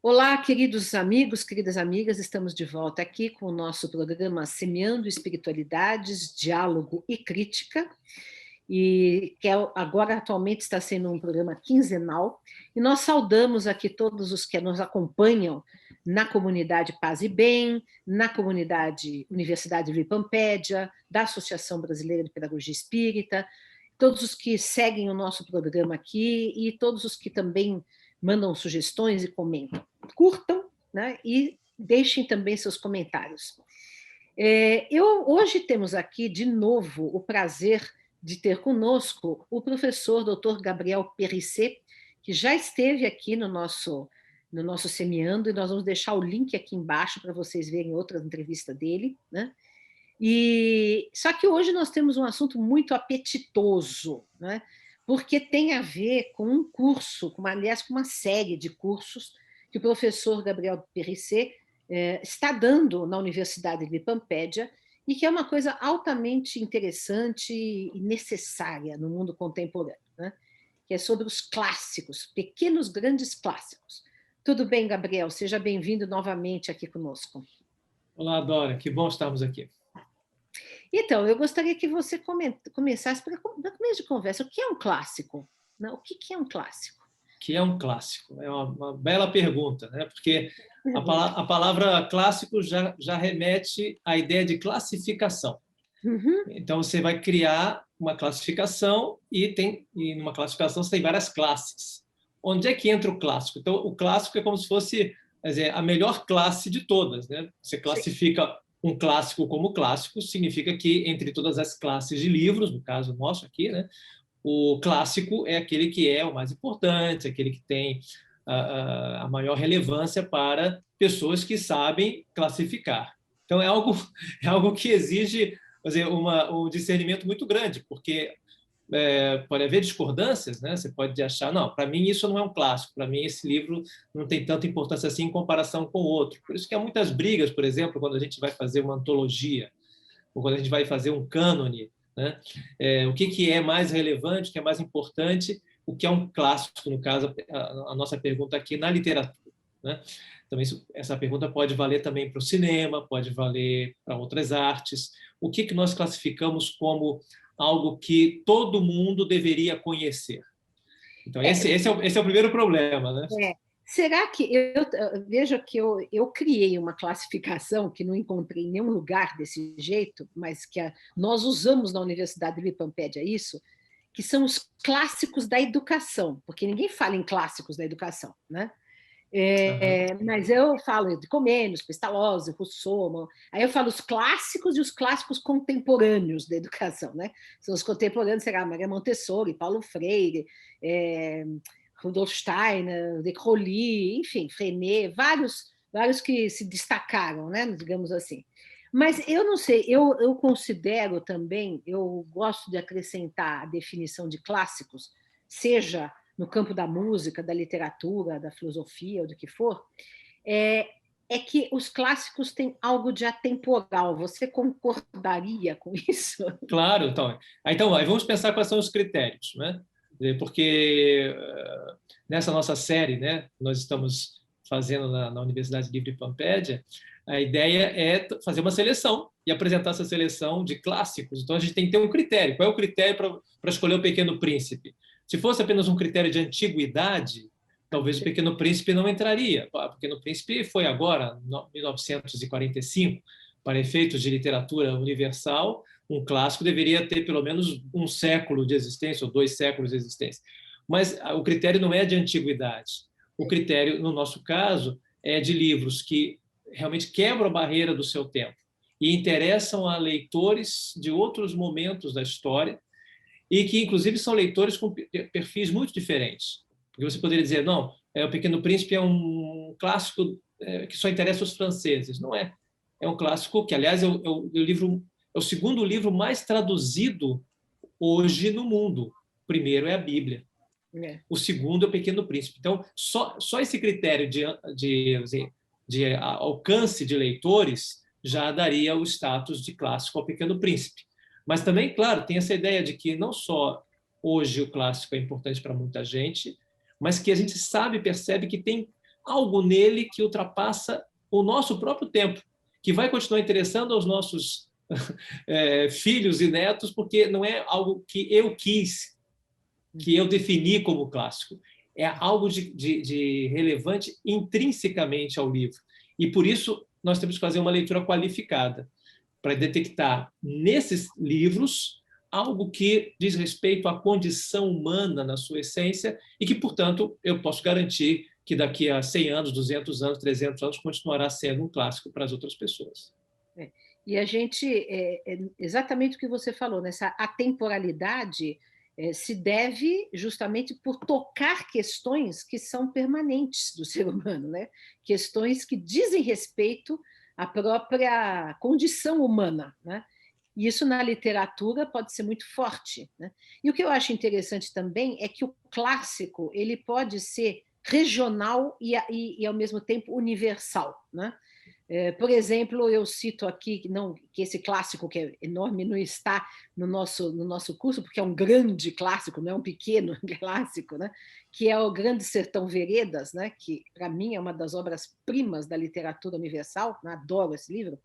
Olá, queridos amigos, queridas amigas, estamos de volta aqui com o nosso programa Semeando Espiritualidades, Diálogo e Crítica, e que agora atualmente está sendo um programa quinzenal, e nós saudamos aqui todos os que nos acompanham na comunidade Paz e Bem, na comunidade Universidade Lipampédia, da Associação Brasileira de Pedagogia Espírita, todos os que seguem o nosso programa aqui e todos os que também mandam sugestões e comentam. Curtam, né, e deixem também seus comentários. Hoje temos aqui, de novo, o prazer de ter conosco o professor Dr. Gabriel Perisset, que já esteve aqui no nosso Semeando, e nós vamos deixar o link aqui embaixo para vocês verem outra entrevista dele, né? Só que hoje nós temos um assunto muito apetitoso, né? Porque tem a ver com um curso, aliás, com uma série de cursos que o professor Gabriel Perisset está dando na Universidade de Pampédia, e que é uma coisa altamente interessante e necessária no mundo contemporâneo, né? Que é sobre os clássicos, pequenos, grandes clássicos. Tudo bem, Gabriel? Seja bem-vindo novamente aqui conosco. Olá, Dora, que bom estarmos aqui. Então, eu gostaria que você começasse, para começo de conversa, o que é um clássico? O que é um clássico? O que é um clássico? É uma bela pergunta, né? Porque a palavra clássico já remete à ideia de classificação. Uhum. Então, você vai criar uma classificação e numa classificação você tem várias classes. Onde é que entra o clássico? Então, o clássico é como se fosse, quer dizer, a melhor classe de todas, né? Você classifica um clássico como clássico, significa que entre todas as classes de livros, no caso nosso aqui, né, o clássico é aquele que é o mais importante, aquele que tem a maior relevância para pessoas que sabem classificar. Então, é algo que exige, quer dizer, um discernimento muito grande, porque pode haver discordâncias, né? Você pode achar, não, para mim isso não é um clássico, para mim esse livro não tem tanta importância assim em comparação com o outro. Por isso que há muitas brigas, por exemplo, quando a gente vai fazer uma antologia, ou quando a gente vai fazer um cânone, né? O que é mais relevante, o que é mais importante, o que é um clássico, no caso, a nossa pergunta aqui na literatura, né? Também essa pergunta pode valer também para o cinema, pode valer para outras artes. O que nós classificamos como algo que todo mundo deveria conhecer? Então, esse é o primeiro problema, né? Será que veja que eu criei uma classificação que não encontrei em nenhum lugar desse jeito, mas que nós usamos na Universidade de Lipampédia isso, que são os clássicos da educação, porque ninguém fala em clássicos da educação, né? Mas eu falo de Comênios, Pestalozzi, Rousseau, aí eu falo os clássicos e os clássicos contemporâneos da educação, né? São os contemporâneos, será Maria Montessori, Paulo Freire, Rudolf Steiner, de Crowley, enfim, Freinet, vários que se destacaram, né? Digamos assim. Mas eu não sei, eu considero também, eu gosto de acrescentar a definição de clássicos, seja no campo da música, da literatura, da filosofia, ou do que for, é que os clássicos têm algo de atemporal. Você concordaria com isso? Claro, então vamos pensar quais são os critérios, né? Porque nessa nossa série, né, nós estamos fazendo na Universidade Livre Pampédia, a ideia é fazer uma seleção e apresentar essa seleção de clássicos. Então, a gente tem que ter um critério. Qual é o critério para escolher o Pequeno Príncipe? Se fosse apenas um critério de antiguidade, talvez o Pequeno Príncipe não entraria. O Pequeno Príncipe foi agora, 1945, para efeitos de literatura universal, um clássico deveria ter pelo menos um século de existência, ou 2 séculos de existência. Mas o critério não é de antiguidade. O critério, no nosso caso, é de livros que realmente quebram a barreira do seu tempo e interessam a leitores de outros momentos da história, e que, inclusive, são leitores com perfis muito diferentes. Porque você poderia dizer, não, O Pequeno Príncipe é um clássico que só interessa aos franceses. Não é. É um clássico que, aliás, é o segundo livro mais traduzido hoje no mundo. O primeiro é a Bíblia. O segundo é o Pequeno Príncipe. Então, só esse critério de alcance de leitores já daria o status de clássico ao Pequeno Príncipe. Mas também, claro, tem essa ideia de que não só hoje o clássico é importante para muita gente, mas que a gente percebe que tem algo nele que ultrapassa o nosso próprio tempo, que vai continuar interessando aos nossos filhos e netos, porque não é algo que eu quis, que eu defini como clássico. É algo de relevante intrinsecamente ao livro. E, por isso, nós temos que fazer uma leitura qualificada para detectar nesses livros algo que diz respeito à condição humana na sua essência e que, portanto, eu posso garantir que daqui a 100 anos, 200 anos, 300 anos, continuará sendo um clássico para as outras pessoas. E a gente, exatamente o que você falou, nessa atemporalidade se deve justamente por tocar questões que são permanentes do ser humano, né? Questões que dizem respeito à própria condição humana, né? E isso na literatura pode ser muito forte, né? E o que eu acho interessante também é que o clássico ele pode ser regional e ao mesmo tempo universal, né? Por exemplo, eu cito aqui que esse clássico, que é enorme, não está no nosso curso, porque é um grande clássico, não é um pequeno clássico, né? Que é o Grande Sertão Veredas, né? Que, para mim, é uma das obras-primas da literatura universal, né? Adoro esse livro.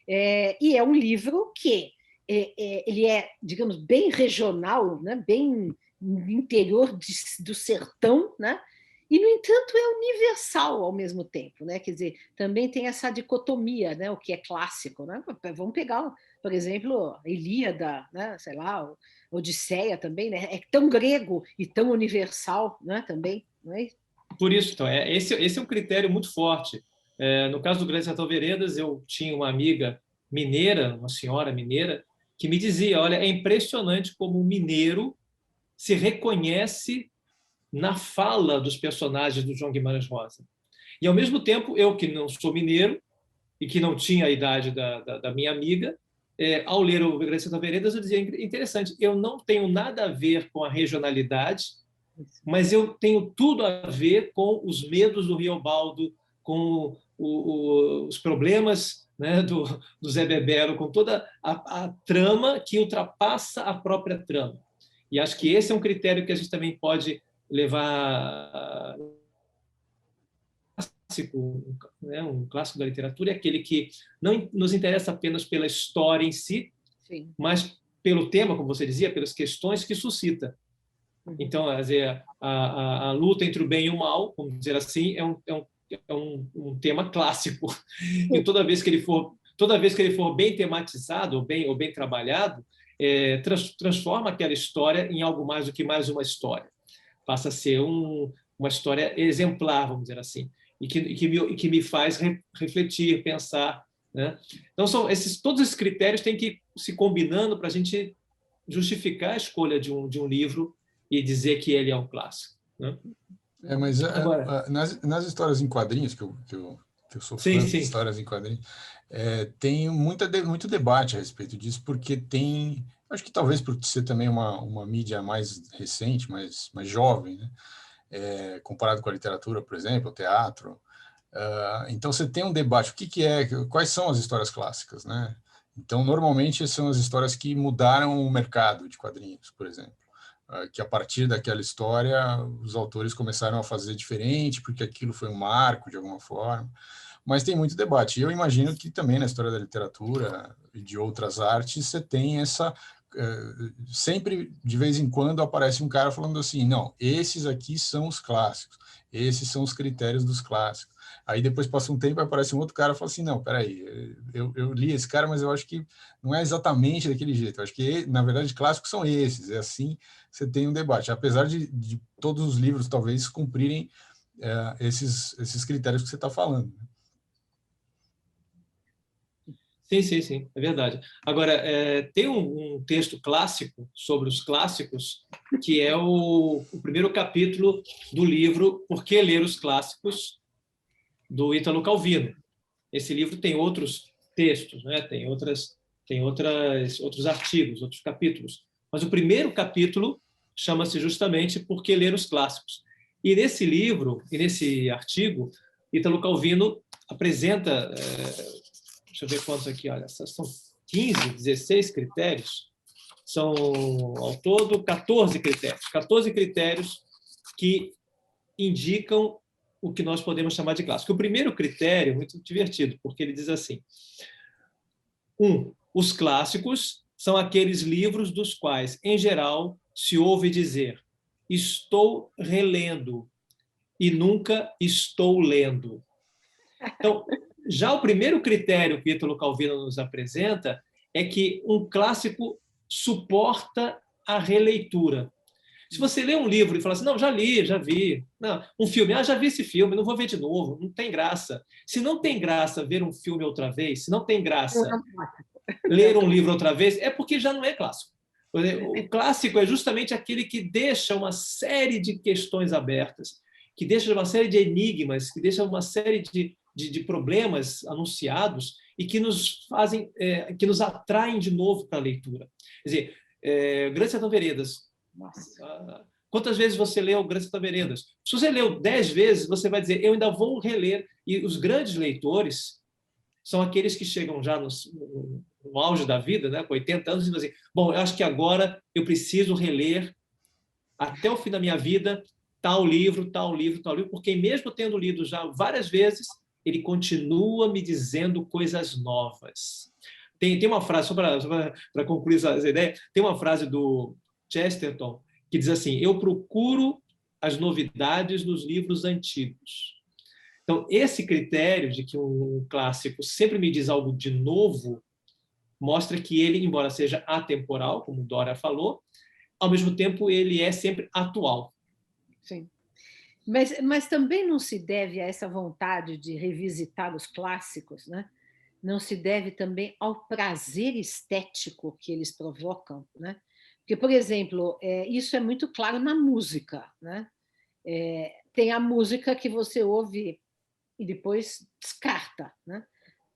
E é um livro que ele é, digamos, bem regional, né? Bem interior do sertão, né? E, no entanto, é universal ao mesmo tempo, né? Quer dizer, também tem essa dicotomia, né? O que é clássico, né? Vamos pegar, por exemplo, a Ilíada, né? Sei lá, Odisseia também, né? É tão grego e tão universal, né? Também, não é? Por isso, então, esse é um critério muito forte. No caso do Grande Sertão Veredas, eu tinha uma amiga mineira, uma senhora mineira, que me dizia: olha, é impressionante como o mineiro se reconhece na fala dos personagens do João Guimarães Rosa. E, ao mesmo tempo, eu, que não sou mineiro e que não tinha a idade da minha amiga, ao ler o Grande Sertão Veredas, eu dizia: interessante, eu não tenho nada a ver com a regionalidade, mas eu tenho tudo a ver com os medos do Riobaldo, com os problemas, né, do Zé Bebero, com toda a trama que ultrapassa a própria trama. E acho que esse é um critério que a gente também pode levar. Um clássico da literatura é aquele que não nos interessa apenas pela história em si, Sim. mas pelo tema, como você dizia, pelas questões que suscita. Então, a luta entre o bem e o mal, vamos dizer assim, é um tema clássico. E toda vez que ele for bem tematizado ou bem trabalhado, transforma aquela história em algo mais do que mais uma história. Passa a ser uma história exemplar, vamos dizer assim, e que me faz refletir, pensar, né? Então, todos esses critérios têm que ir se combinando para a gente justificar a escolha de um livro e dizer que ele é um clássico, né? Mas nas histórias em quadrinhos, que eu sou fã de histórias em quadrinhos, tem muito debate a respeito disso, porque acho que talvez por ser também uma mídia mais recente, mais jovem, né? Comparado com a literatura, por exemplo, o teatro. Então, você tem um debate. Quais são as histórias clássicas, né? Então, normalmente, são as histórias que mudaram o mercado de quadrinhos, por exemplo. Que a partir daquela história, os autores começaram a fazer diferente, porque aquilo foi um marco, de alguma forma. Mas tem muito debate. E eu imagino que também na história da literatura e de outras artes, você tem essa... sempre, de vez em quando, aparece um cara falando assim, não, esses aqui são os clássicos, esses são os critérios dos clássicos. Aí depois passa um tempo e aparece um outro cara e fala assim, não, peraí, eu li esse cara, mas eu acho que não é exatamente daquele jeito. Eu acho que, na verdade, clássicos são esses. É assim, você tem um debate. Apesar de todos os livros, talvez, cumprirem esses critérios que você está falando. Sim, é verdade. Agora, tem um texto clássico sobre os clássicos, que é o primeiro capítulo do livro Por que Ler os Clássicos, do Ítalo Calvino. Esse livro tem outros textos, né? Tem outros artigos, outros capítulos. Mas o primeiro capítulo chama-se justamente Por que Ler os Clássicos. E nesse livro, e nesse artigo, Ítalo Calvino apresenta... deixa eu ver quantos aqui, olha, são 15, 16 critérios, são ao todo 14 critérios que indicam o que nós podemos chamar de clássico. O primeiro critério, muito divertido, porque ele diz assim: os clássicos são aqueles livros dos quais, em geral, se ouve dizer: estou relendo e nunca estou lendo. Então, já o primeiro critério que Ítalo Calvino nos apresenta é que um clássico suporta a releitura. Se você lê um livro e fala assim, não, já li, já vi. Não, um filme, já vi esse filme, não vou ver de novo, não tem graça. Se não tem graça ver um filme outra vez, se não tem graça ler um livro outra vez, é porque já não é clássico. O clássico é justamente aquele que deixa uma série de questões abertas, que deixa uma série de enigmas, que deixa uma série de problemas anunciados e que nos fazem, que nos atraem de novo para a leitura. Quer dizer, Grande Sertão Veredas. Nossa. Quantas vezes você leu Grande Sertão Veredas? Se você leu 10 vezes, você vai dizer, eu ainda vou reler. E os grandes leitores são aqueles que chegam já no auge da vida, né, com 80 anos, e dizem assim, bom, eu acho que agora eu preciso reler até o fim da minha vida tal livro, tal livro, tal livro, porque mesmo tendo lido já várias vezes, ele continua me dizendo coisas novas. Tem uma frase, só para concluir essa ideia, tem uma frase do Chesterton que diz assim, eu procuro as novidades nos livros antigos. Então, esse critério de que um clássico sempre me diz algo de novo mostra que ele, embora seja atemporal, como Dora falou, ao mesmo tempo ele é sempre atual. Sim. Mas também não se deve a essa vontade de revisitar os clássicos, né? Não se deve também ao prazer estético que eles provocam, né? Porque, por exemplo, isso é muito claro na música, né? Tem a música que você ouve e depois descarta, né?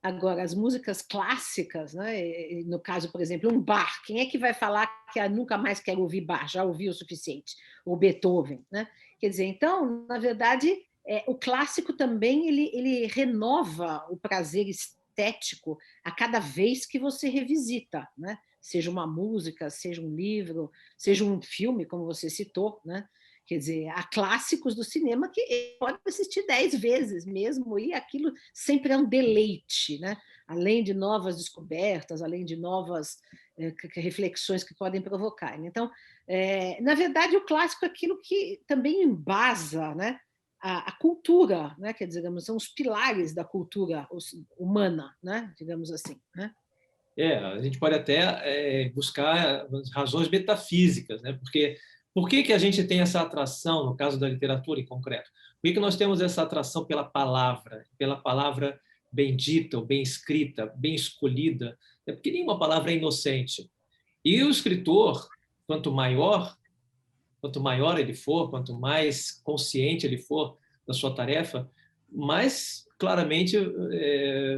Agora, as músicas clássicas, né? No caso, por exemplo, um Bach, quem é que vai falar que nunca mais quer ouvir Bach, já ouviu o suficiente? Ou Beethoven, né? Quer dizer, então, na verdade, o clássico também ele renova o prazer estético a cada vez que você revisita, né? Seja uma música, seja um livro, seja um filme, como você citou, né? Quer dizer, há clássicos do cinema que pode assistir 10 vezes mesmo, e aquilo sempre é um deleite, né? Além de novas descobertas, além de novas reflexões que podem provocar. Então, na verdade, o clássico é aquilo que também embasa, né, a cultura, né? Quer dizer, são os pilares da cultura humana, né? Digamos assim, né? A gente pode até buscar razões metafísicas, né? Porque por que a gente tem essa atração, no caso da literatura em concreto? Por que nós temos essa atração pela palavra bendita, ou bem escrita, bem escolhida? É porque nenhuma palavra é inocente. E o escritor, quanto maior ele for, quanto mais consciente ele for da sua tarefa, mais claramente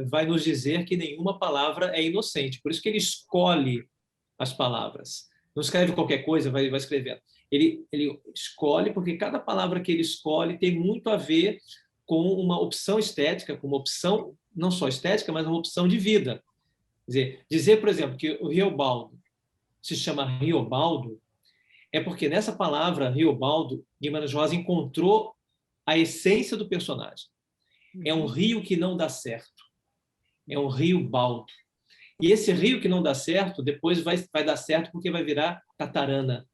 vai nos dizer que nenhuma palavra é inocente. Por isso que ele escolhe as palavras. Não escreve qualquer coisa, vai escrevendo. Ele escolhe, porque cada palavra que ele escolhe tem muito a ver com uma opção estética, com uma opção não só estética, mas uma opção de vida. Quer dizer, por exemplo, que o Riobaldo se chama Riobaldo, é porque nessa palavra, Riobaldo, Guimarães Rosa encontrou a essência do personagem. É um rio que não dá certo. É um rio baldo. E esse rio que não dá certo, depois vai dar certo porque vai virar Tatarana.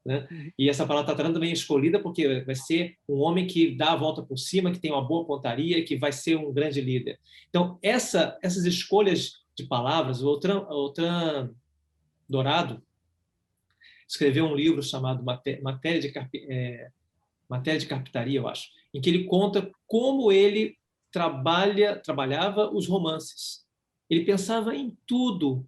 Né? E essa palavra Tatarana também é escolhida porque vai ser um homem que dá a volta por cima, que tem uma boa pontaria, que vai ser um grande líder. Então, essas escolhas de palavras, o Outram Dourado escreveu um livro chamado Matéria de Carpintaria, eu acho, em que ele conta como ele trabalhava os romances. Ele pensava em tudo,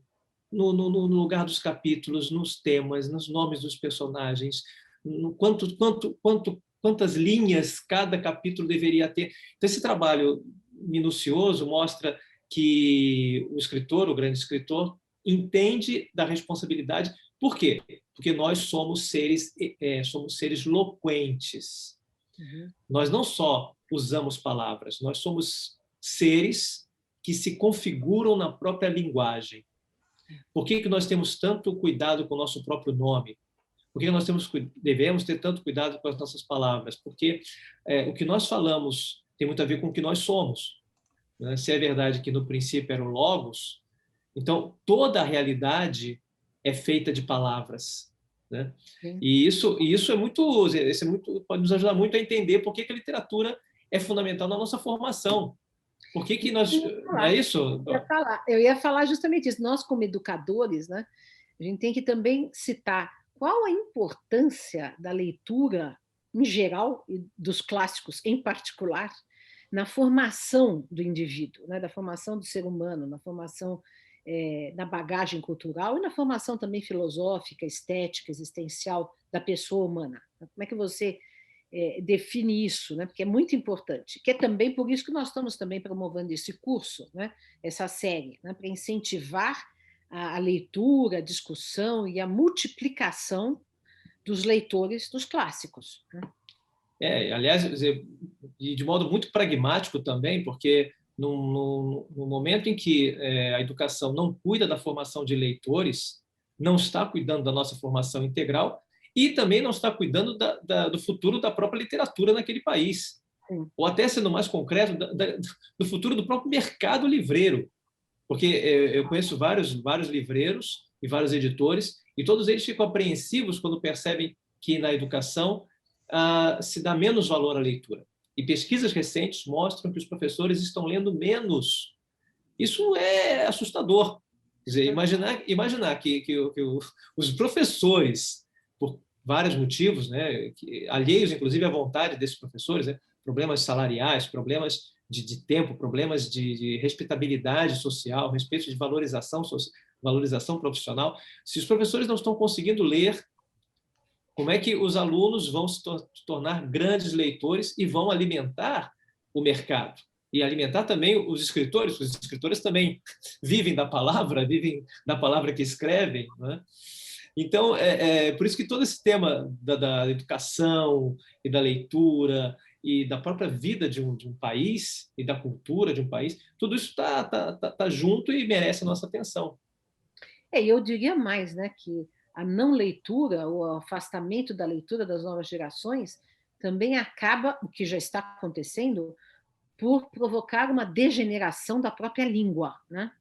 no lugar dos capítulos, nos temas, nos nomes dos personagens, no quantas linhas cada capítulo deveria ter. Então, esse trabalho minucioso mostra que o escritor, o grande escritor, entende da responsabilidade. Por quê? Porque nós somos seres loquentes. Nós não só usamos palavras, nós somos seres que se configuram na própria linguagem. Por que nós temos tanto cuidado com o nosso próprio nome? Por que nós devemos ter tanto cuidado com as nossas palavras? Porque o que nós falamos tem muito a ver com o que nós somos, né? Se é verdade que no princípio era o Logos, então toda a realidade é feita de palavras, né? E isso é muito, pode nos ajudar muito a entender por que a literatura é fundamental na nossa formação. Por que nós... Não é isso? Eu ia falar justamente isso. Nós, como educadores, né, a gente tem que também citar qual a importância da leitura em geral e dos clássicos em particular na formação do indivíduo, né, da formação do ser humano, na formação da bagagem cultural e na formação também filosófica, estética, existencial da pessoa humana. Como é que você define isso, né? Porque é muito importante, que é também por isso que nós estamos também promovendo esse curso, né? Essa série, né? Para incentivar a leitura, a discussão e a multiplicação dos leitores dos clássicos, né? Aliás, de modo muito pragmático também, porque no momento em que a educação não cuida da formação de leitores, não está cuidando da nossa formação integral e também não está cuidando do futuro da própria literatura naquele país. Sim. Ou até, sendo mais concreto, do futuro do próprio mercado livreiro. Porque eu conheço vários livreiros e vários editores, e todos eles ficam apreensivos quando percebem que na educação se dá menos valor à leitura. E pesquisas recentes mostram que os professores estão lendo menos. Isso é assustador. Quer dizer, imaginar que os professores, por vários motivos, né, alheios, inclusive, à vontade desses professores, né, problemas salariais, problemas de tempo, problemas de respeitabilidade social, respeito de valorização profissional. Se os professores não estão conseguindo ler, como é que os alunos vão se tornar grandes leitores e vão alimentar o mercado? E alimentar também os escritores também vivem da palavra que escrevem, né? Então, por isso que todo esse tema da educação e da leitura e da própria vida de um país e da cultura de um país, tudo isso tá junto e merece a nossa atenção. Eu diria mais, né, que a não leitura, o afastamento da leitura das novas gerações também acaba, o que já está acontecendo, por provocar uma degeneração da própria língua, né?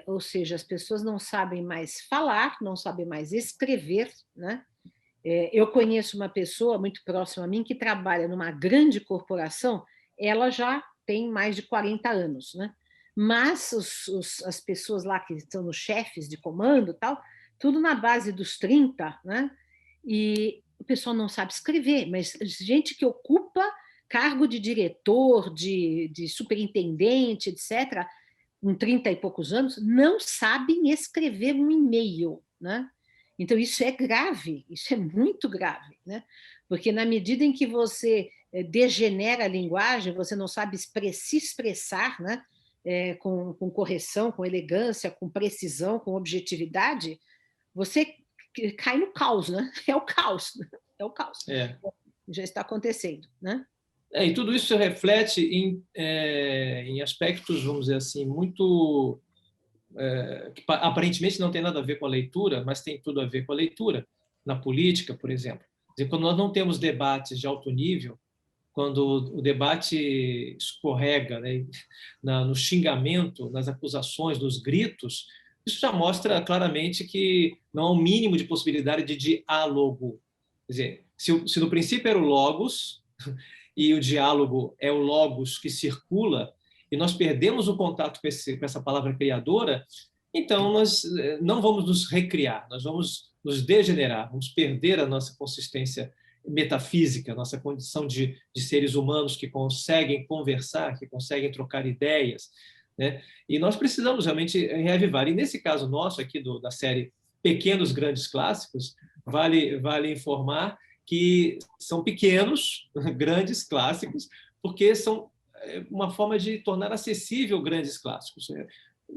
Ou seja, as pessoas não sabem mais falar, não sabem mais escrever, né? Eu conheço uma pessoa muito próxima a mim que trabalha numa grande corporação, ela já tem mais de 40 anos, né? Mas as pessoas lá que estão nos chefes de comando, tal, tudo na base dos 30, né? E o pessoal não sabe escrever, mas gente que ocupa cargo de diretor, de superintendente, etc., com 30 e poucos anos, não sabem escrever um e-mail, né? Então, isso é grave, isso é muito grave, né? Porque na medida em que você degenera a linguagem, você não sabe se expressar, né? Com correção, com elegância, com precisão, com objetividade, você cai no caos, né? É o caos, é o caos. Já está acontecendo, né? E tudo isso se reflete em aspectos, vamos dizer assim, muito... que aparentemente não tem nada a ver com a leitura, mas tem tudo a ver com a leitura, na política, por exemplo. Quer dizer, quando nós não temos debates de alto nível, quando o debate escorrega, né, no xingamento, nas acusações, nos gritos, isso já mostra claramente que não há um mínimo de possibilidade de diálogo. Quer dizer, se no princípio era o logos, e o diálogo é o logos que circula, e nós perdemos o contato com essa palavra criadora, então nós não vamos nos recriar, nós vamos nos degenerar, vamos perder a nossa consistência metafísica, a nossa condição de seres humanos que conseguem conversar, que conseguem trocar ideias, né? E nós precisamos realmente reavivar. E nesse caso nosso aqui da série Pequenos Grandes Clássicos, vale informar que são pequenos, grandes clássicos, porque são uma forma de tornar acessível grandes clássicos.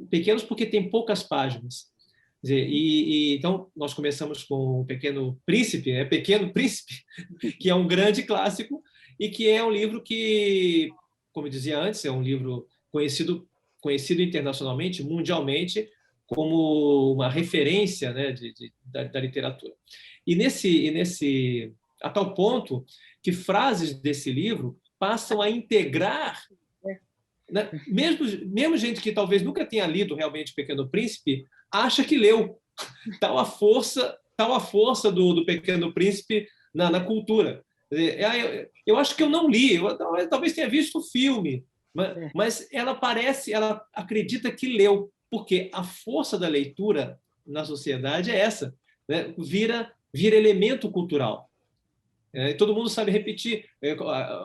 Pequenos porque tem poucas páginas. Quer dizer, então, nós começamos com o Pequeno Príncipe, Pequeno Príncipe, que é um grande clássico e que é um livro que, como eu dizia antes, é um livro conhecido internacionalmente, mundialmente, como uma referência, né, da literatura. A tal ponto que frases desse livro passam a integrar, né, mesmo gente que talvez nunca tenha lido realmente Pequeno Príncipe, acha que leu. Tal a força do Pequeno Príncipe na cultura. Eu acho que eu não li, eu talvez tenha visto o filme, mas ela acredita que leu, porque a força da leitura na sociedade é essa, né? Vira elemento cultural. Todo mundo sabe repetir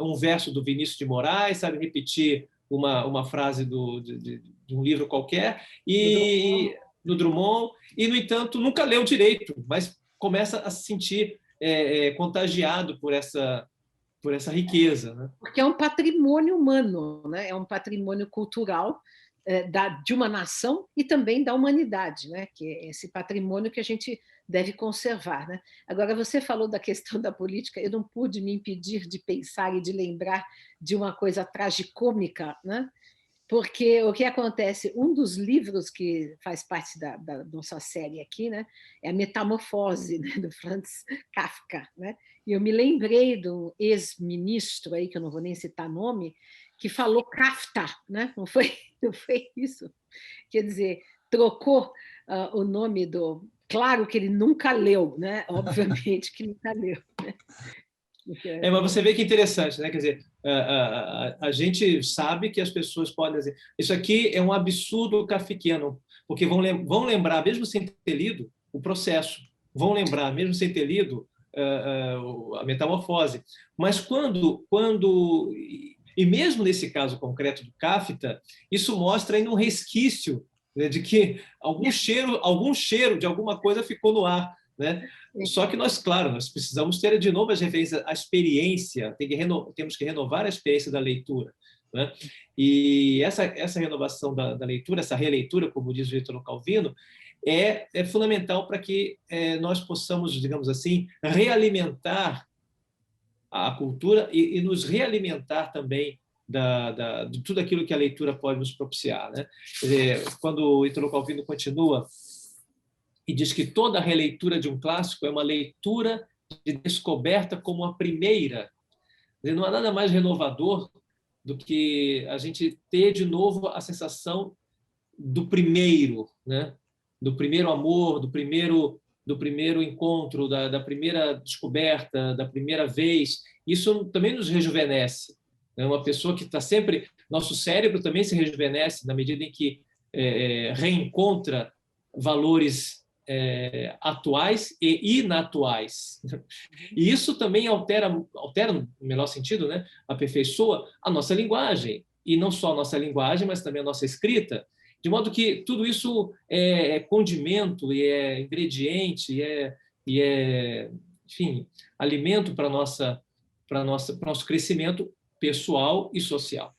um verso do Vinícius de Moraes, sabe repetir uma frase de um livro qualquer, e do Drummond, e, no entanto, nunca leu direito, mas começa a se sentir contagiado por essa riqueza, né? Porque é um patrimônio humano, né? É um patrimônio cultural de uma nação e também da humanidade, né? Que é esse patrimônio que a gente deve conservar, né? Agora, você falou da questão da política, eu não pude me impedir de pensar e de lembrar de uma coisa tragicômica, né? Porque o que acontece, um dos livros que faz parte da nossa série aqui, né, é a Metamorfose, né, do Franz Kafka, né? E eu me lembrei do ex-ministro aí, que eu não vou nem citar nome, que falou Kafta, né? Não foi isso? Quer dizer, trocou o nome do... Claro que ele nunca leu, né? Obviamente que nunca leu, né? Mas você vê que interessante, né? Quer dizer, a gente sabe que as pessoas podem dizer isso aqui é um absurdo kafkiano, porque vão lembrar, mesmo sem ter lido, o processo, vão lembrar, mesmo sem ter lido, a Metamorfose. Mas e mesmo nesse caso concreto do Kafka, isso mostra ainda um resquício, né, de que algum cheiro de alguma coisa ficou no ar, né? Só que nós precisamos ter de novo as referências, a experiência, temos que renovar a experiência da leitura, né? E essa renovação da leitura, essa releitura, como diz o Ítalo Calvino, é fundamental para que nós possamos, digamos assim, realimentar a cultura e nos realimentar também de tudo aquilo que a leitura pode nos propiciar, né? Quer dizer, quando o Ítalo Calvino continua e diz que toda releitura de um clássico é uma leitura de descoberta como a primeira. Não há nada mais renovador do que a gente ter de novo a sensação do primeiro, né? Do primeiro amor, do primeiro encontro, da primeira descoberta, da primeira vez. Isso também nos rejuvenesce. Uma pessoa que está sempre... Nosso cérebro também se rejuvenesce na medida em que reencontra valores atuais e inatuais. E isso também altera no melhor sentido, né? Aperfeiçoa a nossa linguagem, e não só a nossa linguagem, mas também a nossa escrita, de modo que tudo isso é condimento, e é ingrediente, e é enfim, alimento para nosso crescimento pessoal e social,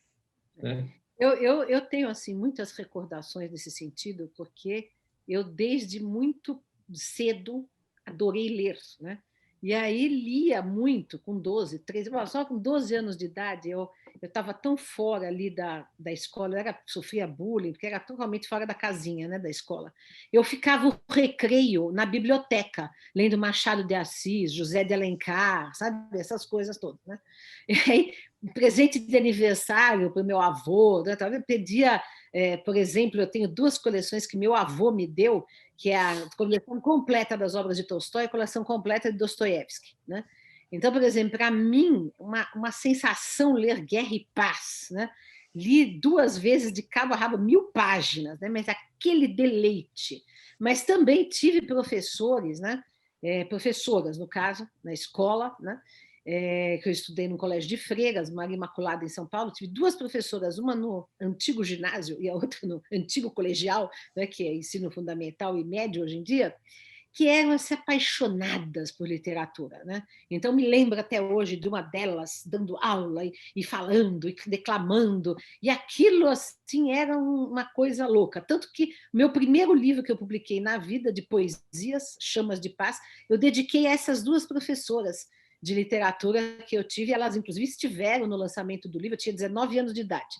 né? Eu tenho assim muitas recordações nesse sentido, porque eu, desde muito cedo, adorei ler, né? E aí lia muito, com 12, 13, só com 12 anos de idade, eu estava tão fora ali da escola, sofria bullying, porque era totalmente fora da casinha, né, da escola. Eu ficava o recreio na biblioteca, lendo Machado de Assis, José de Alencar, sabe, essas coisas todas, né? E aí, presente de aniversário para o meu avô, né? Eu pedia, por exemplo, eu tenho 2 coleções que meu avô me deu, que é a coleção completa das obras de Tolstói e a coleção completa de Dostoiévski, né? Então, por exemplo, para mim, uma sensação ler Guerra e Paz, né? Li 2 vezes de cabo a rabo 1000 páginas, né? Mas aquele deleite. Mas também tive professores, né? Professoras, no caso, na escola, né? Que eu estudei no Colégio de Freiras, Maria Imaculada, em São Paulo. Tive 2 professoras, uma no antigo ginásio e a outra no antigo colegial, né, que é ensino fundamental e médio hoje em dia, que eram assim, apaixonadas por literatura, né? Então, me lembro até hoje de uma delas dando aula e falando, e declamando, e aquilo assim era uma coisa louca. Tanto que meu primeiro livro que eu publiquei na vida, de poesias, Chamas de Paz, eu dediquei a essas 2 professoras de literatura que eu tive, elas inclusive estiveram no lançamento do livro, eu tinha 19 anos de idade.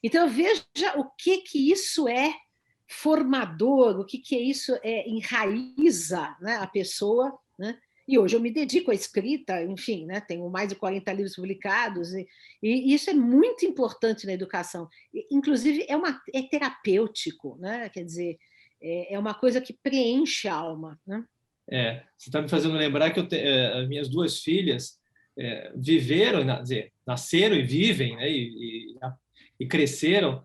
Então, veja o que isso é formador, o que é isso, enraiza, né, a pessoa, né? E hoje eu me dedico à escrita, enfim, né, tenho mais de 40 livros publicados, e isso é muito importante na educação. Inclusive, é terapêutico, né? Quer dizer, é uma coisa que preenche a alma, né? Você está me fazendo lembrar que as minhas duas filhas viveram, nasceram e vivem, né, e cresceram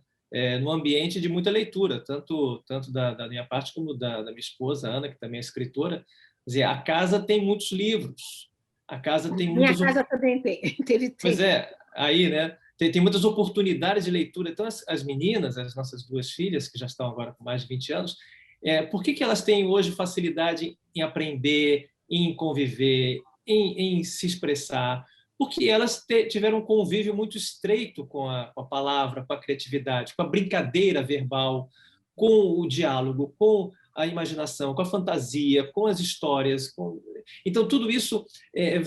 num ambiente de muita leitura, tanto da minha parte como da minha esposa, Ana, que também é escritora. Quer dizer, a casa tem muitos livros, a casa tem muitas... Minha casa também teve. Pois aí, né, tem muitas oportunidades de leitura. Então, as meninas, as nossas duas filhas, que já estão agora com mais de 20 anos, por que elas têm hoje facilidade em aprender, em conviver, em se expressar? Porque elas tiveram um convívio muito estreito com a palavra, com a criatividade, com a brincadeira verbal, com o diálogo, com a imaginação, com a fantasia, com as histórias. Então, tudo isso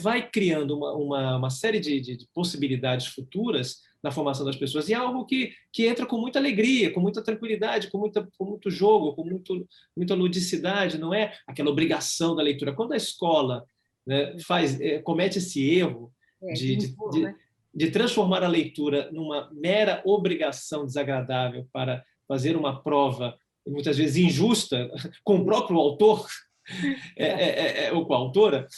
vai criando uma série de possibilidades futuras na formação das pessoas, e é algo que entra com muita alegria, com muita tranquilidade, com muito jogo, com muita ludicidade, não é aquela obrigação da leitura. Quando a escola, né, comete esse erro de transformar a leitura numa mera obrigação desagradável para fazer uma prova, muitas vezes injusta, com o próprio autor, ou com a autora,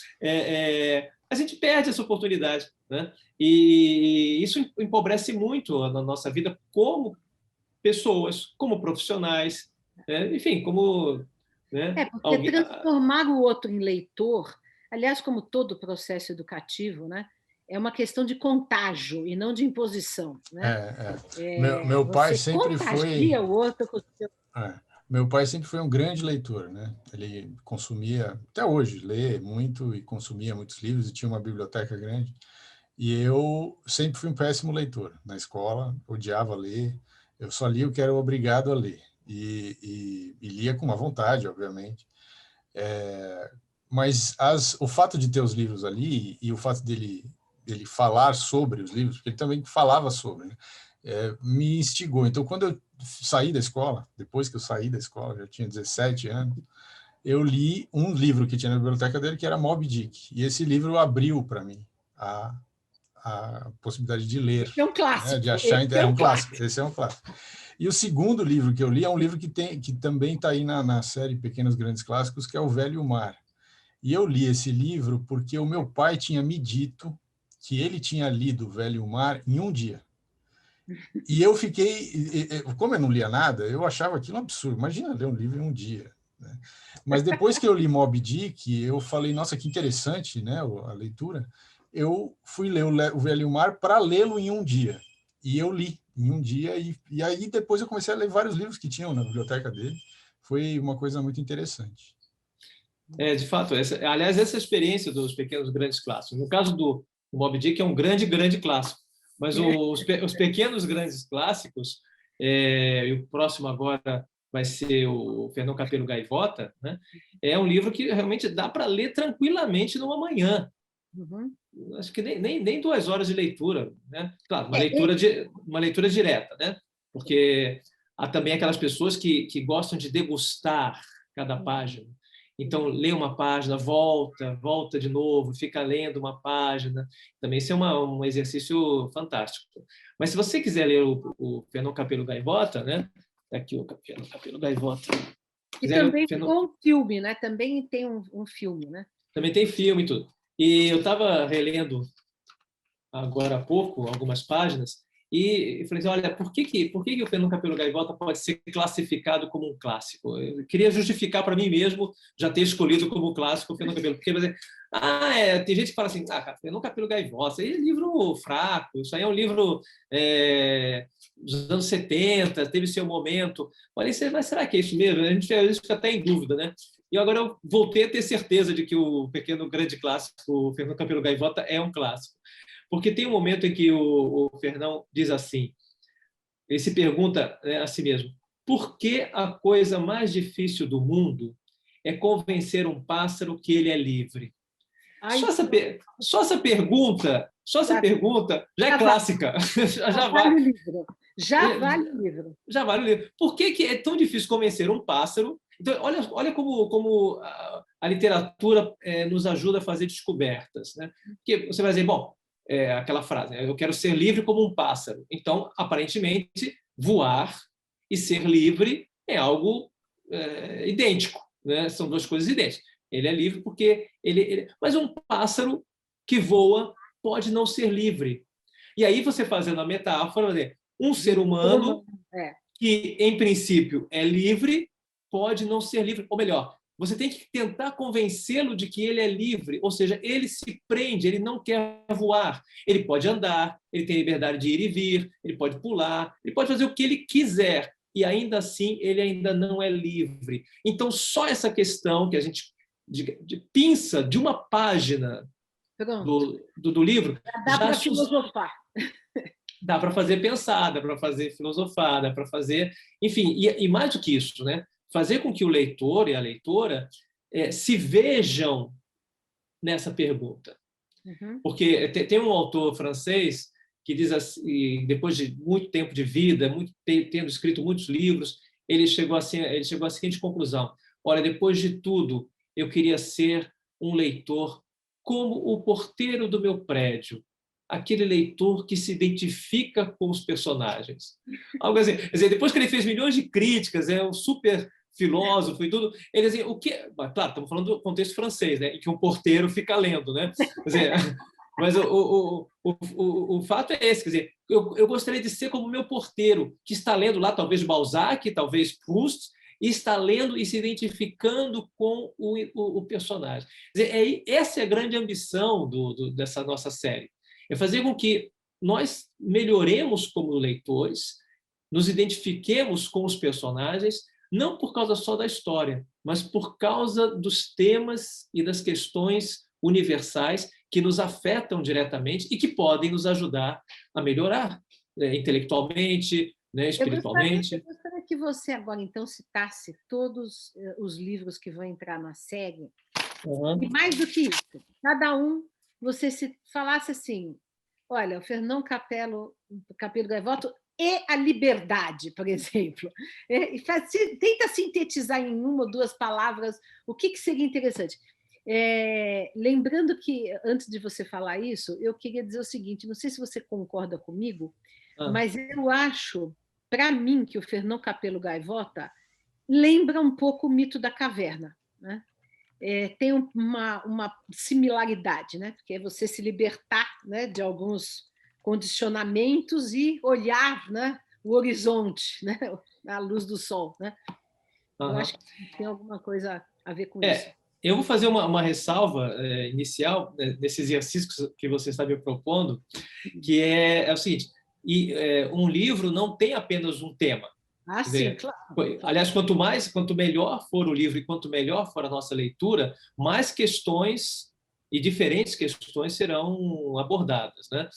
a gente perde essa oportunidade, né? E isso empobrece muito a nossa vida como pessoas, como profissionais, né? Enfim, como... Né? Porque transformar o outro em leitor, aliás, como todo processo educativo, né, é uma questão de contágio e não de imposição, né? Meu pai sempre foi... o outro com o seu... Meu pai sempre foi um grande leitor, né? Ele consumia, até hoje, lê muito e consumia muitos livros e tinha uma biblioteca grande. E eu sempre fui um péssimo leitor na escola, odiava ler. Eu só lia o que era obrigado a ler. E lia com uma vontade, obviamente. Mas o fato de ter os livros ali e o fato dele falar sobre os livros, porque ele também falava sobre, né? Me instigou. Então, quando eu saí da escola, depois que eu saí da escola, já tinha 17 anos, eu li um livro que tinha na biblioteca dele, que era Moby Dick. E esse livro abriu para mim a possibilidade de ler. Esse é um clássico. Né, de achar, é um clássico. Esse é um clássico. E o segundo livro que eu li é um livro que também está aí na série Pequenos Grandes Clássicos, que é O Velho Mar. E eu li esse livro porque o meu pai tinha me dito que ele tinha lido O Velho Mar em um dia. E eu fiquei... Como eu não lia nada, eu achava aquilo um absurdo. Imagina ler um livro em um dia. Né? Mas depois que eu li Moby Dick, eu falei, nossa, que interessante, né, a leitura. Eu fui ler O Velho Mar para lê-lo em um dia. E eu li em um dia. E aí depois eu comecei a ler vários livros que tinham na biblioteca dele. Foi uma coisa muito interessante. De fato. Aliás, essa experiência dos Pequenos Grandes Clássicos. No caso do Moby Dick, é um grande, grande clássico. Mas os Pequenos Grandes Clássicos, e o próximo agora vai ser o Fernão Capelo Gaivota, né? É um livro que realmente dá para ler tranquilamente numa manhã. Uhum. Acho que nem 2 horas de leitura, né? Claro, uma leitura direta, né? Porque há também aquelas pessoas que gostam de degustar cada página. Então, lê uma página, volta de novo, fica lendo uma página. Também isso é um exercício fantástico. Mas se você quiser ler o Fernão Capelo Gaivota, né? Aqui o Fernão Capelo Gaivota. E também ficou um filme, né? Também tem um filme, né? Também tem filme e tudo. E eu estava relendo agora há pouco algumas páginas e falei assim, olha, por que o Fernão Capelo Gaivota pode ser classificado como um clássico? Eu queria justificar para mim mesmo já ter escolhido como clássico o Fernão Capelo. Porque tem gente que fala assim, Fernão Capelo Gaivota, isso é livro fraco, isso aí é um livro dos anos 70, teve seu momento. Olha, mas será que é isso mesmo? A gente fica até em dúvida, né? E agora eu voltei a ter certeza de que o Pequeno Grande Clássico, o Fernão Capelo Gaivota, é um clássico. Porque tem um momento em que o Fernão diz assim, ele se pergunta a si mesmo, por que a coisa mais difícil do mundo é convencer um pássaro que ele é livre? Só essa pergunta já é clássica. Já vale. Já vale o livro. Já vale o livro. Por que é tão difícil convencer um pássaro? Então, olha como a literatura nos ajuda a fazer descobertas, né? Porque você vai dizer, bom, aquela frase, né? Eu quero ser livre como um pássaro. Então, aparentemente, voar e ser livre é algo idêntico, né? São duas coisas idênticas. Ele é livre porque mas um pássaro que voa pode não ser livre. E aí você fazendo a metáfora, um ser humano que, em princípio, é livre, pode não ser livre. Ou melhor, você tem que tentar convencê-lo de que ele é livre, ou seja, ele se prende, ele não quer voar. Ele pode andar, ele tem liberdade de ir e vir, ele pode pular, ele pode fazer o que ele quiser, e ainda assim ele ainda não é livre. Então, só essa questão que a gente pinça de uma página do livro... Dá para filosofar. Dá para fazer pensar, dá para fazer filosofar, dá para fazer... Enfim, e mais do que isso, né? Fazer com que o leitor e a leitora se vejam nessa pergunta. Uhum. Porque tem um autor francês que diz assim, depois de muito tempo de vida, tendo escrito muitos livros, ele chegou à seguinte conclusão: olha, depois de tudo, eu queria ser um leitor como o porteiro do meu prédio, aquele leitor que se identifica com os personagens. Algo assim. Quer dizer, depois que ele fez milhões de críticas, é um super filósofo e tudo, ele dizia, o que... Claro, estamos falando do contexto francês, né, em que um porteiro fica lendo, né? Quer dizer, mas o fato é esse, quer dizer, eu gostaria de ser como o meu porteiro, que está lendo lá, talvez Balzac, talvez Proust, e está lendo e se identificando com o personagem. Quer dizer, essa é a grande ambição dessa nossa série. É fazer com que nós melhoremos como leitores, nos identifiquemos com os personagens, não por causa só da história, mas por causa dos temas e das questões universais que nos afetam diretamente e que podem nos ajudar a melhorar, né, intelectualmente, né, espiritualmente. Eu gostaria que você agora, então, citasse todos os livros que vão entrar na série. Uhum. E mais do que isso, cada um, você falasse assim, olha, o Fernão Capelo Gaivotto e a liberdade, por exemplo. Tenta sintetizar em uma ou duas palavras o que seria interessante. Lembrando que, antes de você falar isso, eu queria dizer o seguinte, não sei se você concorda comigo, mas eu acho, para mim, que o Fernão Capelo Gaivotto lembra um pouco o mito da caverna, né? Tem uma similaridade, né? Porque é você se libertar, né, de alguns condicionamentos e olhar, né, o horizonte, né, a luz do sol, né? Eu acho que tem alguma coisa a ver com isso. Eu vou fazer uma ressalva inicial desse exercício que você está me propondo, que é o seguinte: um livro não tem apenas um tema. Quer dizer, sim, claro. Aliás, quanto melhor for o livro e quanto melhor for a nossa leitura, mais questões e diferentes questões serão abordadas, né?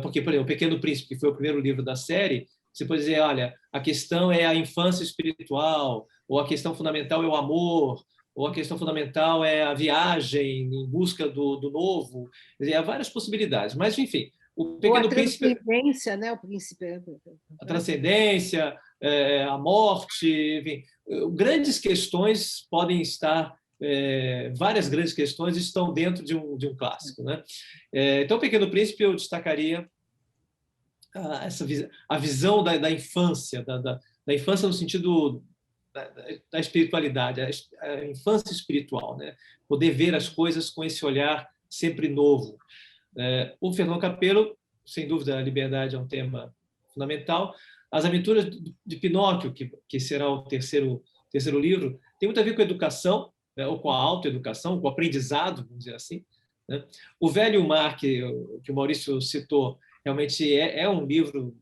Porque, por exemplo, O Pequeno Príncipe, que foi o primeiro livro da série, você pode dizer, olha, a questão é a infância espiritual, ou a questão fundamental é o amor, ou a questão fundamental é a viagem em busca do novo. Quer dizer, há várias possibilidades. Mas, enfim, O Pequeno Príncipe... A transcendência, né? O príncipe... A transcendência, a morte, enfim, grandes questões podem estar... várias grandes questões estão dentro de um clássico, né? Então, O Pequeno Príncipe, eu destacaria a visão da infância, da infância no sentido da espiritualidade, a infância espiritual, né? Poder ver as coisas com esse olhar sempre novo. O Fernão Capelo, sem dúvida, a liberdade é um tema fundamental. As Aventuras de Pinóquio, que será o terceiro livro, tem muito a ver com a educação, né, ou com a autoeducação, com o aprendizado, vamos dizer assim, né? O Velho Mar, que o Maurício citou, realmente é um livro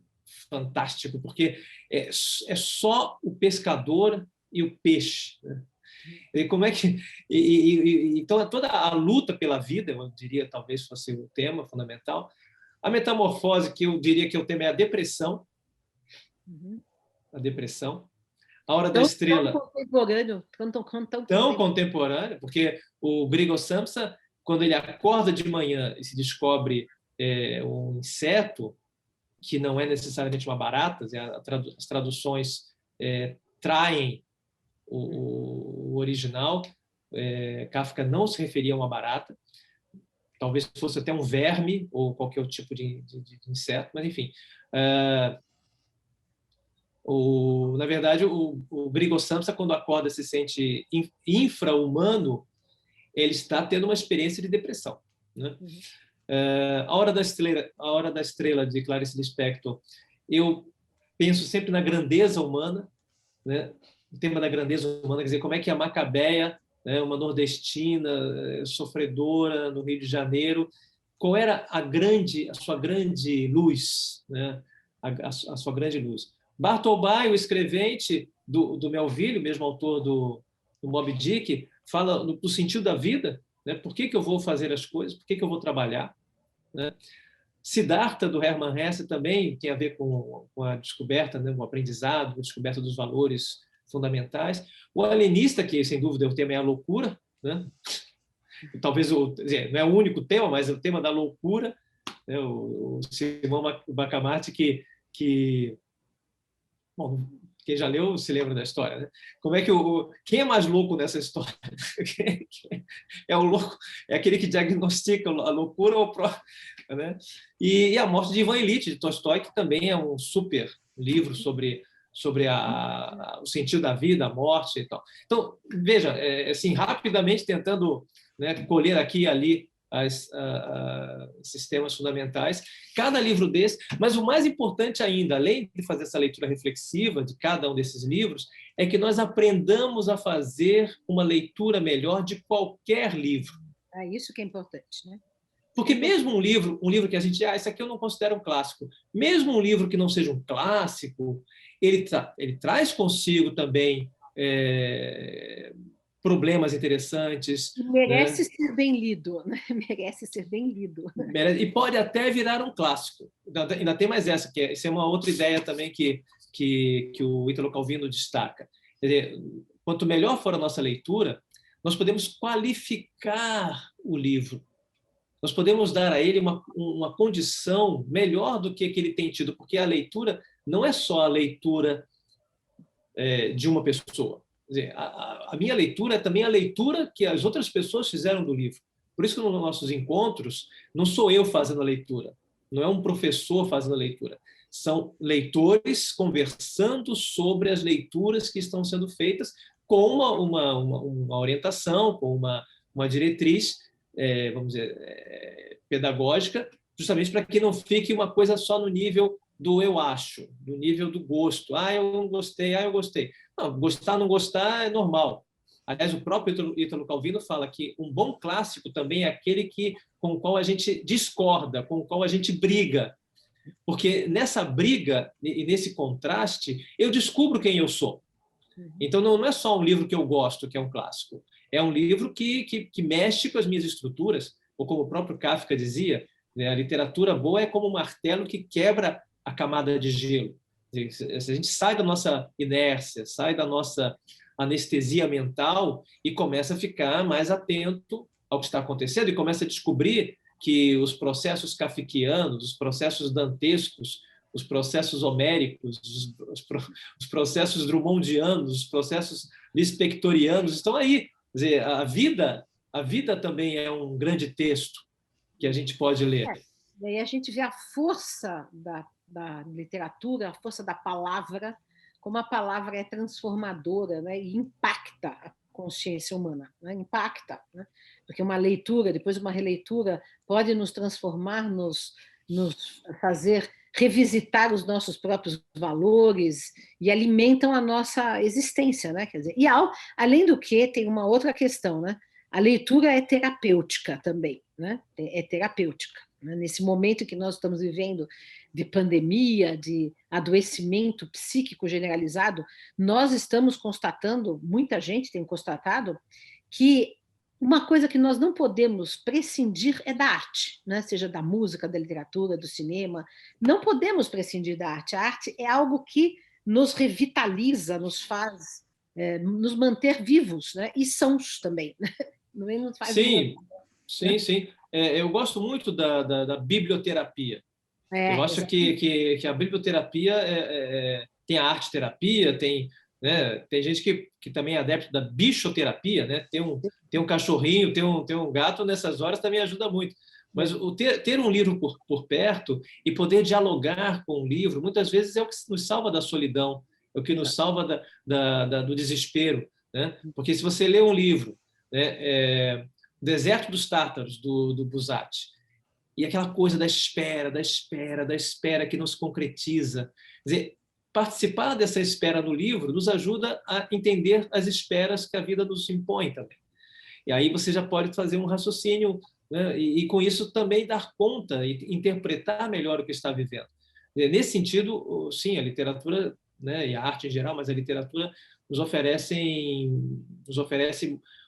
fantástico, porque é só o pescador e o peixe, né? E como é que então toda a luta pela vida, eu diria, talvez fosse o tema fundamental. A metamorfose, que eu diria que o tema é a depressão. A depressão. A Hora da Estrela. Tão contemporâneo, porque o Grigol Samsa, quando ele acorda de manhã e se descobre um inseto, que não é necessariamente uma barata, as traduções traem o original. Kafka não se referia a uma barata, talvez fosse até um verme ou qualquer tipo de inseto, mas enfim. Na verdade, o Grigol Samsa, quando acorda, se sente infra-humano, ele está tendo uma experiência de depressão, né? A Hora da Estrela, de Clarice Lispector, eu penso sempre na grandeza humana, né? O tema da grandeza humana, quer dizer, como é que a Macabeia, né, uma nordestina, sofredora, no Rio de Janeiro, qual era a sua grande luz, né? A sua grande luz. Bartol Bay, o escrevente do Melville, o mesmo autor do Moby Dick, fala do sentido da vida, né? Por que eu vou fazer as coisas, por que eu vou trabalhar, né? Siddhartha, do Hermann Hesse, também tem a ver com a descoberta, né? O aprendizado, a descoberta dos valores fundamentais. O alienista, que sem dúvida o tema é a loucura, né? Talvez não é o único tema, mas é o tema da loucura, né? O Simão Bacamarte, que bom, quem já leu se lembra da história, né? Como é que quem é mais louco nessa história? É o louco, é aquele que diagnostica a loucura ou né? E a Morte de Ivan Ilitch, de Tolstói, que também é um super livro sobre o sentido da vida, a morte e tal. Então, veja, assim, rapidamente tentando, né, colher aqui e ali esses temas fundamentais, cada livro desse, mas o mais importante ainda, além de fazer essa leitura reflexiva de cada um desses livros, é que nós aprendamos a fazer uma leitura melhor de qualquer livro. É isso que é importante, né? Porque mesmo um livro que a gente, esse aqui eu não considero um clássico, mesmo um livro que não seja um clássico, ele traz consigo também problemas interessantes. E merece, né, ser bem lido, né? Merece ser bem lido. E pode até virar um clássico. Ainda tem mais essa, essa é uma outra ideia também que o Ítalo Calvino destaca. Quer dizer, quanto melhor for a nossa leitura, nós podemos qualificar o livro. Nós podemos dar a ele uma condição melhor do que ele tem tido, porque a leitura não é só a leitura de uma pessoa. Quer dizer, a minha leitura é também a leitura que as outras pessoas fizeram do livro. Por isso que nos nossos encontros não sou eu fazendo a leitura, não é um professor fazendo a leitura. São leitores conversando sobre as leituras que estão sendo feitas com uma orientação, com uma diretriz, vamos dizer, pedagógica, justamente para que não fique uma coisa só no nível do eu acho, do nível do gosto. Eu não gostei, eu gostei. Não, gostar, não gostar é normal. Aliás, o próprio Ítalo Calvino fala que um bom clássico também é aquele com o qual a gente discorda, com o qual a gente briga. Porque nessa briga e nesse contraste, eu descubro quem eu sou. Então, não é só um livro que eu gosto, que é um clássico. É um livro que mexe com as minhas estruturas, ou como o próprio Kafka dizia, né, a literatura boa é como um martelo que quebra a camada de gelo. Se a gente sai da nossa inércia, sai da nossa anestesia mental e começa a ficar mais atento ao que está acontecendo e começa a descobrir que os processos kafkianos, os processos dantescos, os processos homéricos, os processos drummondianos, os processos lispectorianos estão aí. Quer dizer, a vida também é um grande texto que a gente pode ler. Daí a gente vê a força da literatura, a força da palavra, como a palavra é transformadora, né, e impacta a consciência humana, né, impacta, né, porque uma leitura, depois uma releitura, pode nos transformar, nos fazer revisitar os nossos próprios valores e alimentam a nossa existência, né? Quer dizer, e além do que, tem uma outra questão, né? A leitura é terapêutica também, né? É terapêutica. Né? Nesse momento que nós estamos vivendo de pandemia, de adoecimento psíquico generalizado, nós estamos constatando, muita gente tem constatado, que uma coisa que nós não podemos prescindir é da arte, né? Seja da música, da literatura, do cinema. Não podemos prescindir da arte. A arte é algo que nos revitaliza, nos faz nos manter vivos, né? E sãos também. Não nos faz sim. Eu gosto muito da biblioterapia. Eu acho que a biblioterapia tem a arte-terapia, tem, né, tem gente que também é adepto da bichoterapia, né? Tem um cachorrinho, tem um gato, nessas horas também ajuda muito. Mas ter um livro por perto e poder dialogar com o livro, muitas vezes é o que nos salva da solidão, é o que nos salva do desespero, né? Porque se você lê um livro, né, Deserto dos Tártaros, do Buzzati, e aquela coisa da espera que não se concretiza. Quer dizer, participar dessa espera no livro nos ajuda a entender as esperas que a vida nos impõe também. E aí você já pode fazer um raciocínio, né? E com isso também dar conta e interpretar melhor o que está vivendo. Nesse sentido, sim, a literatura, né, e a arte em geral, mas a literatura nos oferece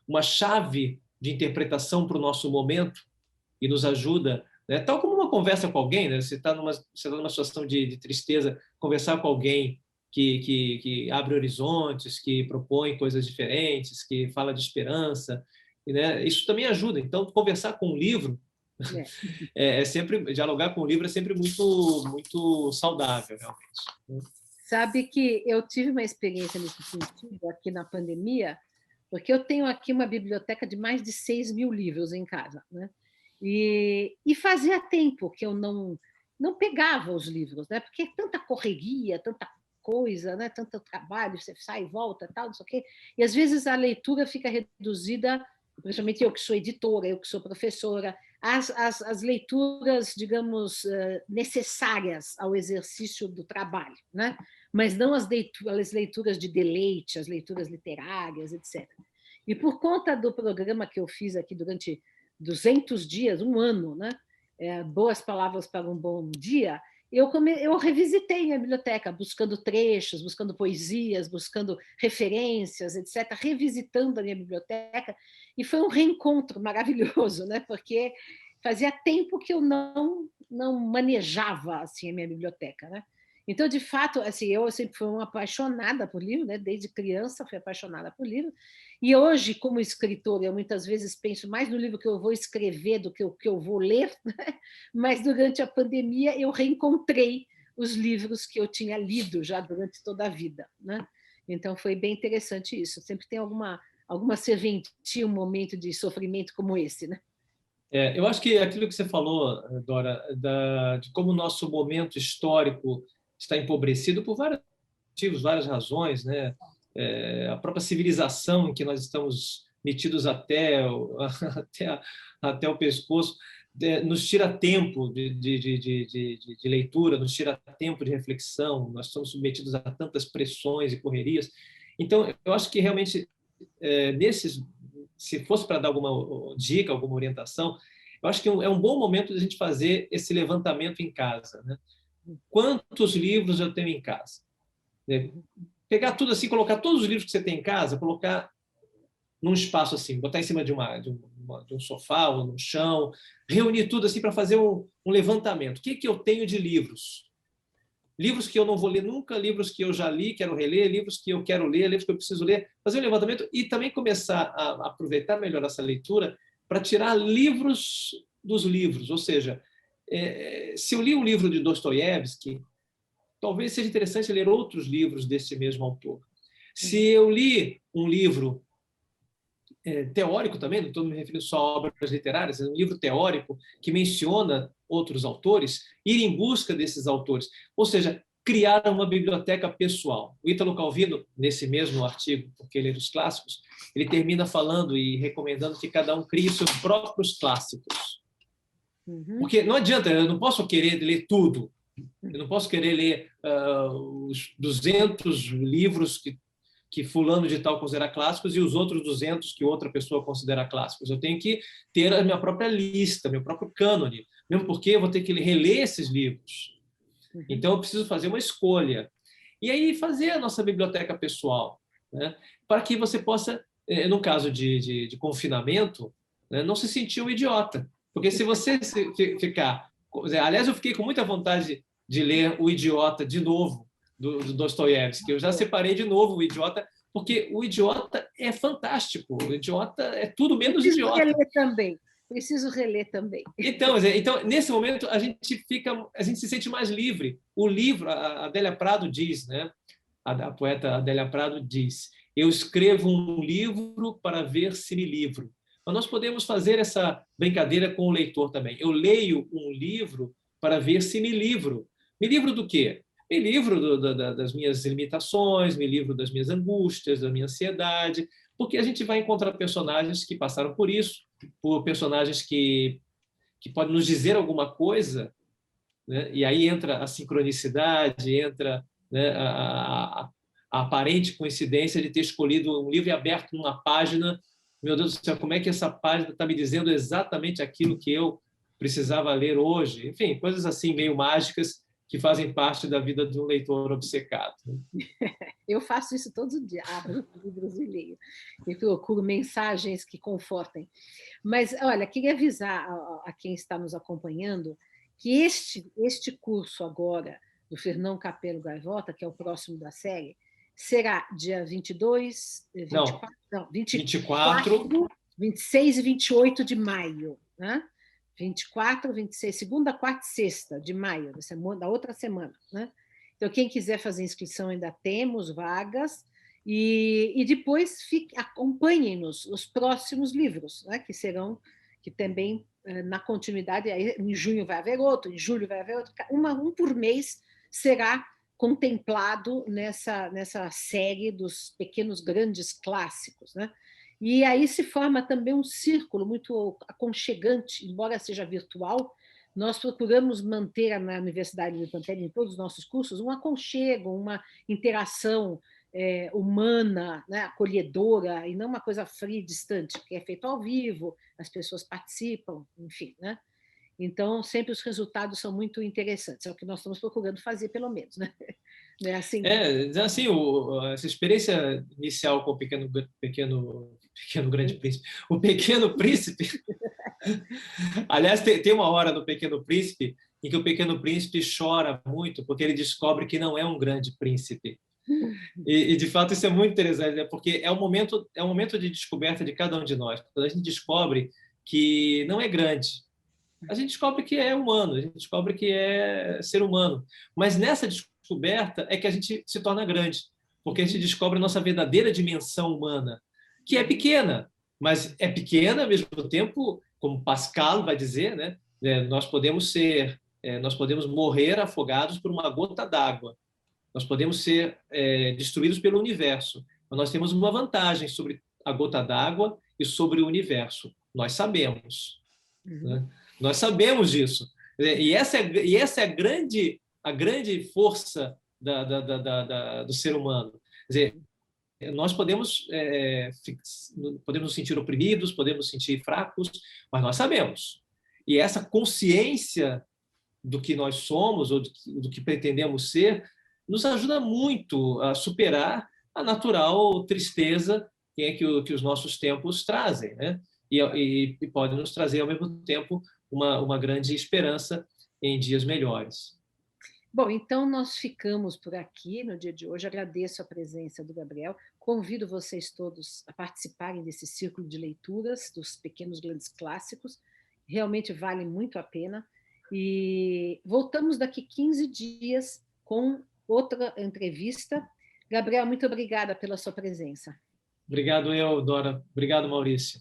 uma chave de interpretação para o nosso momento e nos ajuda, né? Tal como uma conversa com alguém, né? Você está numa situação de tristeza, conversar com alguém que abre horizontes, que propõe coisas diferentes, que fala de esperança, né? Isso também ajuda. Então, conversar com um livro sempre, dialogar com o livro é sempre muito, muito saudável, realmente. Sabe que eu tive uma experiência nesse sentido aqui na pandemia, porque eu tenho aqui uma biblioteca de mais de 6 mil livros em casa, né? E fazia tempo que eu não pegava os livros, né? Porque é tanta correria, tanta coisa, né? Tanto trabalho, você sai e volta, tal, não sei o quê. E às vezes a leitura fica reduzida, principalmente eu que sou editora, eu que sou professora, as leituras, digamos, necessárias ao exercício do trabalho, né? Mas não as leituras de deleite, as leituras literárias, etc. E por conta do programa que eu fiz aqui durante 200 dias, um ano, né? Boas Palavras para um Bom Dia, eu revisitei a biblioteca, buscando trechos, buscando poesias, buscando referências, etc., revisitando a minha biblioteca, e foi um reencontro maravilhoso, né? Porque fazia tempo que eu não manejava assim, a minha biblioteca, né? Então, de fato, assim, eu sempre fui uma apaixonada por livro, né? Desde criança fui apaixonada por livro, e hoje, como escritora, eu muitas vezes penso mais no livro que eu vou escrever do que o que eu vou ler, né? Mas durante a pandemia eu reencontrei os livros que eu tinha lido já durante toda a vida, né? Então foi bem interessante isso. Sempre tem alguma serventia, um momento de sofrimento como esse, né? Eu acho que aquilo que você falou, Dora, de como o nosso momento histórico está empobrecido por vários motivos, várias razões, né? A própria civilização em que nós estamos metidos até o pescoço nos tira tempo de leitura, nos tira tempo de reflexão, nós estamos submetidos a tantas pressões e correrias. Então, eu acho que realmente, se fosse para dar alguma dica, alguma orientação, eu acho que é um bom momento de a gente fazer esse levantamento em casa, né? Quantos livros eu tenho em casa? Pegar tudo assim, colocar todos os livros que você tem em casa, colocar num espaço assim, botar em cima de um sofá ou no chão, reunir tudo assim para fazer um levantamento. O que eu tenho de livros? Livros que eu não vou ler nunca, livros que eu já li, quero reler, livros que eu quero ler, livros que eu preciso ler, fazer um levantamento e também começar a aproveitar melhor essa leitura para tirar livros dos livros. Ou seja, se eu li um livro de Dostoiévski, talvez seja interessante ler outros livros desse mesmo autor. Se eu li um livro teórico também, não estou me referindo só a obras literárias, é um livro teórico que menciona outros autores, ir em busca desses autores. Ou seja, criar uma biblioteca pessoal. O Ítalo Calvino, nesse mesmo artigo, Porque Ler os Clássicos, ele termina falando e recomendando que cada um crie seus próprios clássicos. Porque não adianta, eu não posso querer ler tudo. Eu não posso querer ler os 200 livros que fulano de tal considera clássicos e os outros 200 que outra pessoa considera clássicos. Eu tenho que ter a minha própria lista, meu próprio cânone, mesmo porque eu vou ter que reler esses livros. Então, eu preciso fazer uma escolha. E aí, fazer a nossa biblioteca pessoal, né? Para que você possa, no caso de confinamento, né, não se sentir um idiota. Porque se você ficar... Aliás, eu fiquei com muita vontade de ler O Idiota de novo, do Dostoiévski. Eu já separei de novo O Idiota, porque O Idiota é fantástico. O Idiota é tudo menos idiota. Eu ler também. Preciso reler também. Então, nesse momento, a gente se sente mais livre. O livro, a Adélia Prado diz, né? A poeta Adélia Prado diz: eu escrevo um livro para ver se me livro. Mas nós podemos fazer essa brincadeira com o leitor também. Eu leio um livro para ver se me livro. Me livro do quê? Me livro das minhas limitações, me livro das minhas angústias, da minha ansiedade, porque a gente vai encontrar personagens que passaram por isso, por personagens que podem nos dizer alguma coisa, né? E aí entra a sincronicidade, entra, né, a aparente coincidência de ter escolhido um livro e aberto numa página. Meu Deus do céu, como é que essa página está me dizendo exatamente aquilo que eu precisava ler hoje? Enfim, coisas assim meio mágicas que fazem parte da vida de um leitor obcecado. Eu faço isso todo dia, abro livros e leio. E procuro mensagens que confortem. Mas, olha, queria avisar a quem está nos acompanhando que este curso agora, do Fernão Capello Gaivota, que é o próximo da série, será dia 22, 24, 26 e 28 de maio. Né? 24, 26, segunda, quarta e sexta de maio, da outra semana. Né? Então, quem quiser fazer inscrição, ainda temos vagas. E depois acompanhem-nos os próximos livros, né? que também, na continuidade, aí, em junho vai haver outro, em julho vai haver outro, um por mês será contemplado nessa série dos pequenos grandes clássicos. Né? E aí se forma também um círculo muito aconchegante, embora seja virtual. Nós procuramos manter na Universidade de Pantera, em todos os nossos cursos, um aconchego, uma interação humana, né, acolhedora, e não uma coisa fria e distante, que é feito ao vivo, as pessoas participam, enfim. Né? Então, sempre os resultados são muito interessantes, é o que nós estamos procurando fazer, pelo menos. Né? Assim, essa experiência inicial com o pequeno grande príncipe, o Pequeno Príncipe. Aliás, tem uma hora no Pequeno Príncipe em que o Pequeno Príncipe chora muito porque ele descobre que não é um grande príncipe. E de fato isso é muito interessante, né? Porque é um momento de descoberta de cada um de nós. Quando a gente descobre que não é grande, a gente descobre que é humano, a gente descobre que é ser humano. Mas nessa descoberta é que a gente se torna grande, porque a gente descobre a nossa verdadeira dimensão humana, que é pequena, mas é pequena ao mesmo tempo, como Pascal vai dizer, né? Nós podemos morrer afogados por uma gota d'água. Nós podemos ser destruídos pelo universo. Mas nós temos uma vantagem sobre a gota d'água e sobre o universo. Nós sabemos. Né? Nós sabemos disso. E essa é a grande força do ser humano. Quer dizer, nós podemos nos sentir oprimidos, podemos nos sentir fracos, mas nós sabemos. E essa consciência do que nós somos ou do que pretendemos ser nos ajuda muito a superar a natural tristeza que os nossos tempos trazem, né? E pode nos trazer, ao mesmo tempo, uma grande esperança em dias melhores. Bom, então nós ficamos por aqui no dia de hoje. Agradeço a presença do Gabriel. Convido vocês todos a participarem desse círculo de leituras dos pequenos grandes clássicos. Realmente vale muito a pena. E voltamos daqui 15 dias com outra entrevista. Gabriel, muito obrigada pela sua presença. Obrigado, Dora. Obrigado, Maurício.